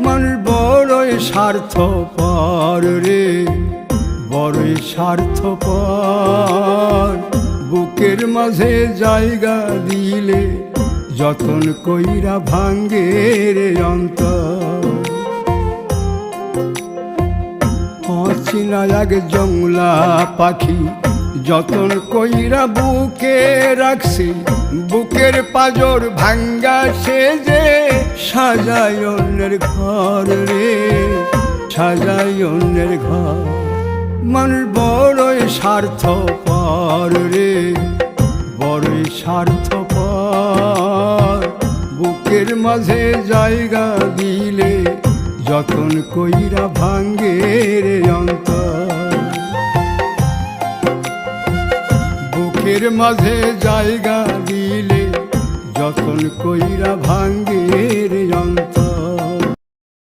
মানুষ বড়ই স্বার্থপর রে, বড়ই স্বার্থপর। বুকের মাঝে জায়গা দিলে যতন কইরা ভাঙ্গে রে অন্তর। অচিনা এক জংলা পাখি যতন কইরা বুকে রাখছি, বুকের পাজর ভাঙ্গা সে যে সাজায় অন্যের ঘর রে, সাজায় অন্যের ঘর। মানুষ বড়ই স্বার্থপর রে, বড়ই স্বার্থপর। বুকের মাঝে জায়গা দিলে যতন কইরা ভাঙ্গে রে অন্তর। বুকের মাঝে জায়গা দিলে যতন কইরা ভাঙ্গে রে অন্তর।